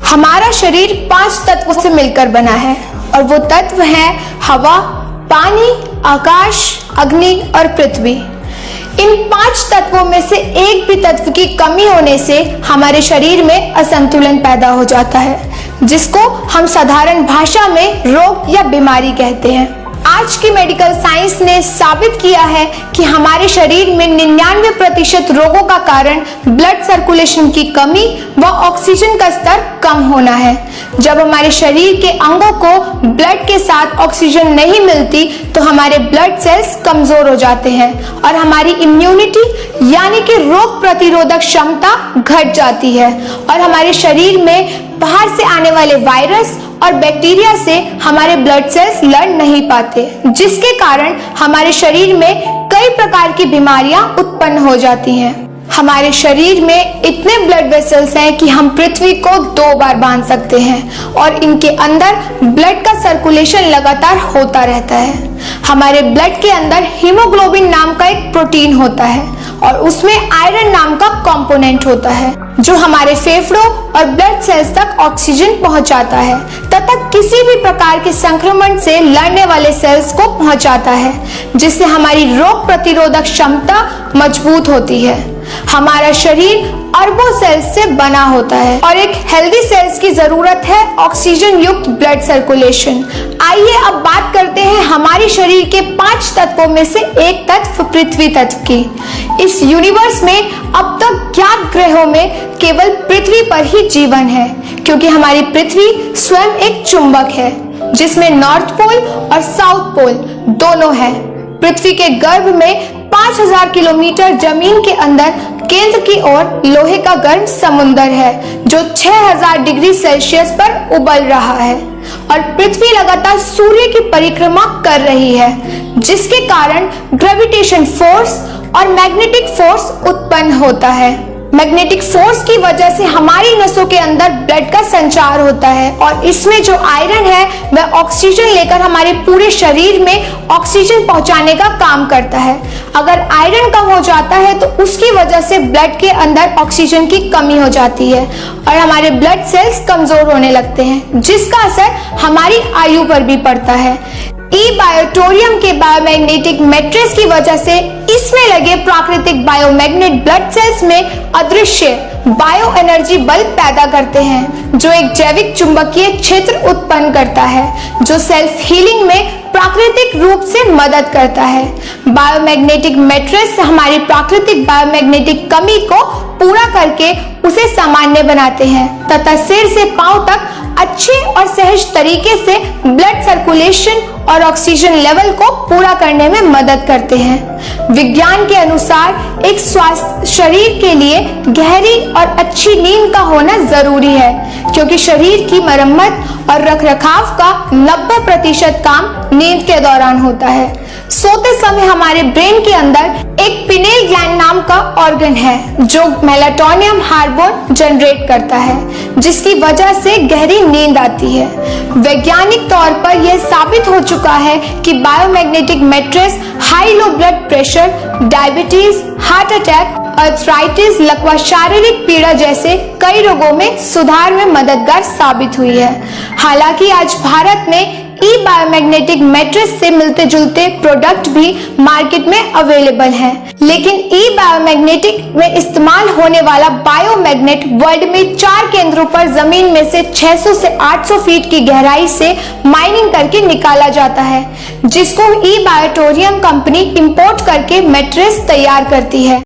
हमारा शरीर 5 तत्वों से मिलकर बना है और वो तत्व हैं हवा, पानी, आकाश, अग्नि और पृथ्वी। इन 5 तत्वों में से एक भी तत्व की कमी होने से हमारे शरीर में असंतुलन पैदा हो जाता है, जिसको हम साधारण भाषा में रोग या बीमारी कहते हैं। आज की मेडिकल साइंस ने साबित किया है कि हमारे शरीर में 99% रोगों का कारण ब्लड सर्कुलेशन की कमी व ऑक्सीजन का स्तर कम होना है। जब हमारे शरीर के अंगों को ब्लड के साथ ऑक्सीजन नहीं मिलती तो हमारे ब्लड सेल्स कमजोर हो जाते हैं और हमारी इम्यूनिटी यानी कि रोग प्रतिरोधक क्षमता घट जाती है और हमारे शरीर में बाहर से आने वाले वायरस और बैक्टीरिया से हमारे ब्लड सेल्स लड़ नहीं पाते, जिसके कारण हमारे शरीर में कई प्रकार की बीमारियां उत्पन्न हो जाती हैं। हमारे शरीर में इतने ब्लड वेसल्स हैं कि हम पृथ्वी को 2 बार बांध सकते हैं और इनके अंदर ब्लड का सर्कुलेशन लगातार होता रहता है। हमारे ब्लड के अंदर हीमोग्लोबिन नाम का एक प्रोटीन होता है और उसमें आयरन नाम का कंपोनेंट होता है जो हमारे फेफड़ों और ब्लड सेल्स तक ऑक्सीजन पहुंचाता है तथा किसी भी प्रकार के संक्रमण से लड़ने वाले सेल्स को पहुंचाता है, जिससे हमारी रोग प्रतिरोधक क्षमता मजबूत होती है। हमारा शरीर अरबों सेल्स से बना होता है और एक हेल्दी सेल्स की जरूरत है ऑक्सीजन युक्त ब्लड सर्कुलेशन। आइए अब बात करते हैं हमारे शरीर के 5 तत्वों में से एक तत्व पृथ्वी तत्व की। इस यूनिवर्स में अब तक ज्ञात ग्रहों में केवल पृथ्वी पर ही जीवन है, क्योंकि हमारी पृथ्वी स्वयं एक चुंबक है जिसमें नॉर्थ पोल और साउथ पोल दोनों है। पृथ्वी के गर्भ में 5000 किलोमीटर जमीन के अंदर केंद्र की ओर लोहे का गर्म समुद्र है जो 6000 डिग्री सेल्सियस पर उबल रहा है और पृथ्वी लगातार सूर्य की परिक्रमा कर रही है, जिसके कारण ग्रेविटेशन फोर्स और मैग्नेटिक फोर्स उत्पन्न होता है। मैग्नेटिक फोर्स की वजह से हमारी नसों के अंदर ब्लड का संचार होता है और इसमें जो आयरन है वह ऑक्सीजन लेकर हमारे पूरे शरीर में ऑक्सीजन पहुंचाने का काम करता है। अगर आयरन कम हो जाता है तो उसकी वजह से ब्लड के अंदर ऑक्सीजन की कमी हो जाती है और हमारे ब्लड सेल्स कमजोर होने लगते हैं, जिसका असर हमारी आयु पर भी पड़ता है। बायोटोरियम के बायोमैग्नेटिक मैट्रिक्स की वजह से इसमें लगे प्राकृतिक बायोमैग्नेट ब्लड सेल्स में अदृश्य बायो एनर्जी बल पैदा करते हैं जो एक जैविक चुंबकीय क्षेत्र उत्पन्न करता है जो सेल्फ हीलिंग में प्राकृतिक रूप से मदद करता है। बायोमैग्नेटिक मैट्रिक्स हमारी प्राकृतिक बायोमैग्नेटिक कमी को पूरा करके उसे सामान्य बनाते हैं तथा सिर से पांव तक अच्छे और सहज तरीके से ब्लड सर्कुलेशन और ऑक्सीजन लेवल को पूरा करने में मदद करते हैं। विज्ञान के अनुसार एक स्वस्थ शरीर के लिए गहरी और अच्छी नींद का होना जरूरी है, क्योंकि शरीर की मरम्मत और रखरखाव का 90% काम नींद के दौरान होता है। सोते समय हमारे ब्रेन के अंदर एक पिनेल ग्लैंड नाम का ऑर्गन है जो मेलाटोनियम हार्मोन जनरेट करता है, जिसकी वजह से गहरी नींद आती है। वैज्ञानिक तौर पर यह साबित हो चुका है कि biomagnetic matrix high low blood pressure, diabetes, heart attack, arthritis, लकवा, शारीरिक पीड़ा जैसे कई रोगों में सुधार में मददगार साबित हुई है। हालांकि आज भारत में बायोमैग्नेटिक मैट्रिक्स से मिलते जुलते प्रोडक्ट भी मार्केट में अवेलेबल हैं, लेकिन बायोमैग्नेटिक में इस्तेमाल होने वाला बायोमैग्नेट वर्ल्ड में 4 केंद्रों पर जमीन में से 600 से 800 फीट की गहराई से माइनिंग करके निकाला जाता है, जिसको बायोटोरियम कंपनी इंपोर्ट करके मैट्रिक्स तैयार करती है।